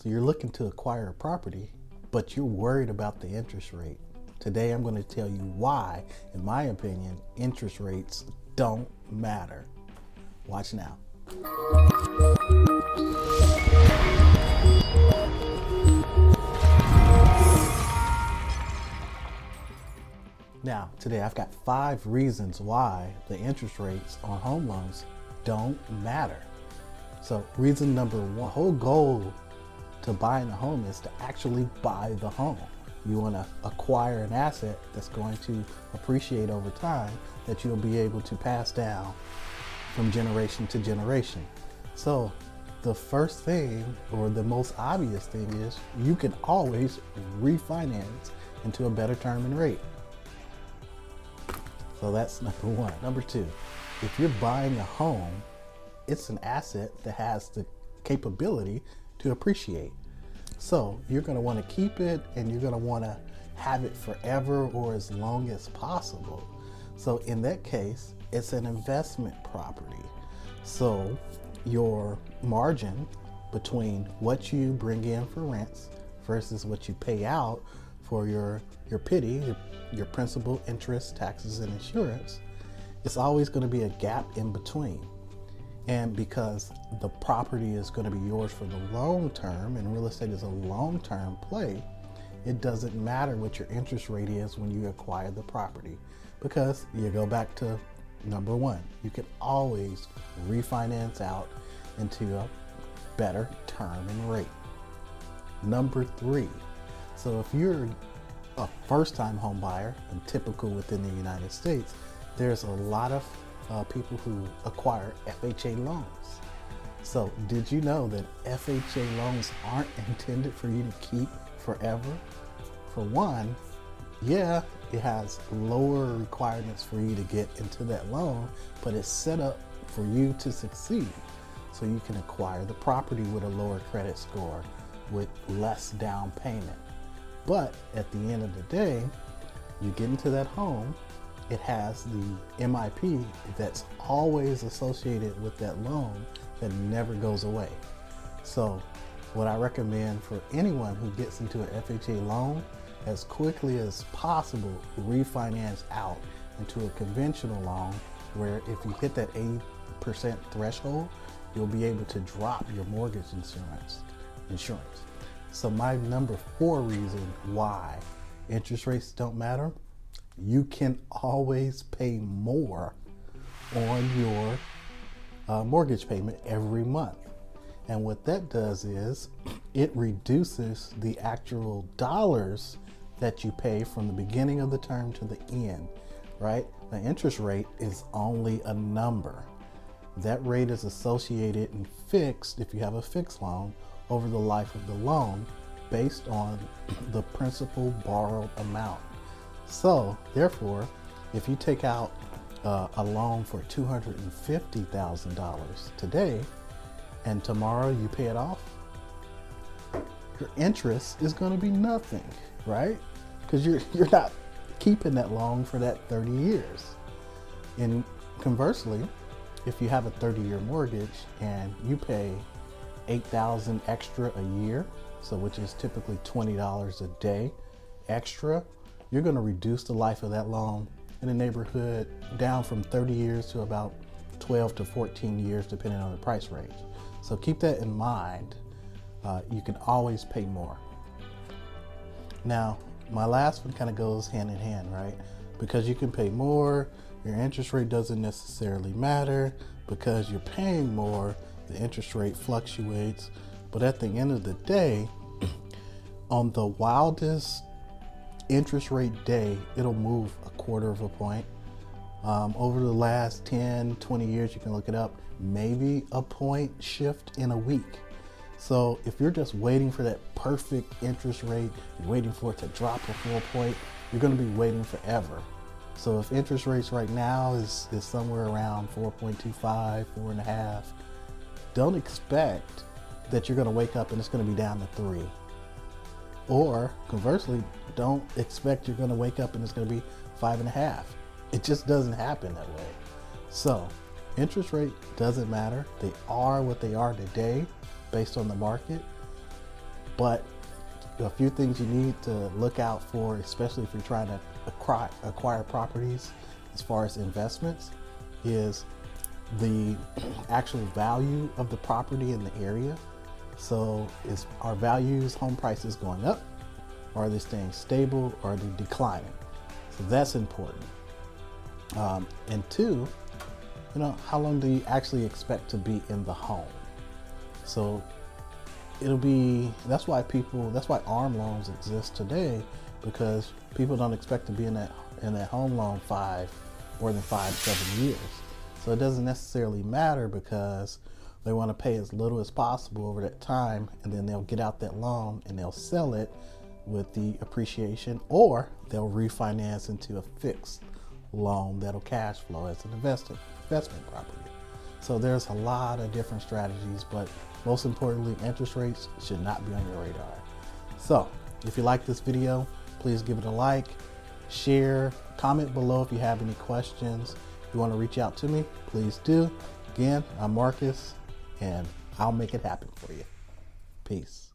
So you're looking to acquire a property, but you're worried about the interest rate. Today I'm going to tell you why, in my opinion, interest rates don't matter. Watch now. Now, today I've got 5 reasons why the interest rates on home loans don't matter. So reason number 1, the whole goal to buying a home is to actually buy the home. You want to acquire an asset that's going to appreciate over time that you'll be able to pass down from generation to generation. So the first thing, or the most obvious thing, is you can always refinance into a better term and rate. So that's number 1. Number 2, if you're buying a home, it's an asset that has the capability to appreciate. So you're going to want to keep it, and you're going to want to have it forever or as long as possible. So in that case, it's an investment property. So your margin between what you bring in for rents versus what you pay out for your PITI, your principal, interest, taxes, and insurance, it's always going to be a gap in between. And because the property is going to be yours for the long term, and real estate is a long-term play, it doesn't matter what your interest rate is when you acquire the property, because you go back to number 1, you can always refinance out into a better term and rate. Number 3, so if you're a first-time home buyer, and typical within the United States, there's a lot of people who acquire FHA loans. So did you know that FHA loans aren't intended for you to keep forever? For one, yeah, it has lower requirements for you to get into that loan, but it's set up for you to succeed. So you can acquire the property with a lower credit score, with less down payment. But at the end of the day, you get into that home, it has the MIP that's always associated with that loan that never goes away. So what I recommend for anyone who gets into an FHA loan, as quickly as possible, refinance out into a conventional loan, where if you hit that 80% threshold, you'll be able to drop your mortgage insurance. So my number 4 reason why interest rates don't matter: you can always pay more on your mortgage payment every month. And what that does is it reduces the actual dollars that you pay from the beginning of the term to the end, right? The interest rate is only a number. That rate is associated and fixed, if you have a fixed loan, over the life of the loan based on the principal borrowed amount. So therefore, if you take out a loan for $250,000 today, and tomorrow you pay it off, your interest is going to be nothing, right? Because you're not keeping that loan for that 30 years. And conversely, if you have a 30-year mortgage and you pay $8,000 extra a year, so which is typically $20 a day extra, you're going to reduce the life of that loan in the neighborhood down from 30 years to about 12 to 14 years, depending on the price range. So keep that in mind. You can always pay more. Now, my last one kind of goes hand in hand, right? Because you can pay more, your interest rate doesn't necessarily matter. Because you're paying more, the interest rate fluctuates. But at the end of the day, on the wildest interest rate day, it'll move a quarter of a point. Over the last 10, 20 years, you can look it up, maybe a point shift in a week. So if you're just waiting for that perfect interest rate, you're waiting for it to drop a full point, you're going to be waiting forever. So if interest rates right now is somewhere around 4.25, 4.5, don't expect that you're going to wake up and it's going to be down to 3. Or conversely, don't expect you're going to wake up and it's going to be 5.5. It just doesn't happen that way. So interest rate doesn't matter. They are what they are today based on the market. But a few things you need to look out for, especially if you're trying to acquire properties as far as investments, is the actual value of the property in the area. So is our values, home prices going up? Or are they staying stable, or are they declining? So that's important. And two, how long do you actually expect to be in the home? So that's why ARM loans exist today, because people don't expect to be in that home loan more than 5-7 years. So it doesn't necessarily matter, because they want to pay as little as possible over that time, and then they'll get out that loan and they'll sell it with the appreciation, or they'll refinance into a fixed loan that'll cash flow as an investment property. So there's a lot of different strategies, but most importantly, interest rates should not be on your radar. So if you like this video, please give it a like, share, comment below if you have any questions. If you want to reach out to me, please do. Again, I'm Marcus, and I'll make it happen for you. Peace.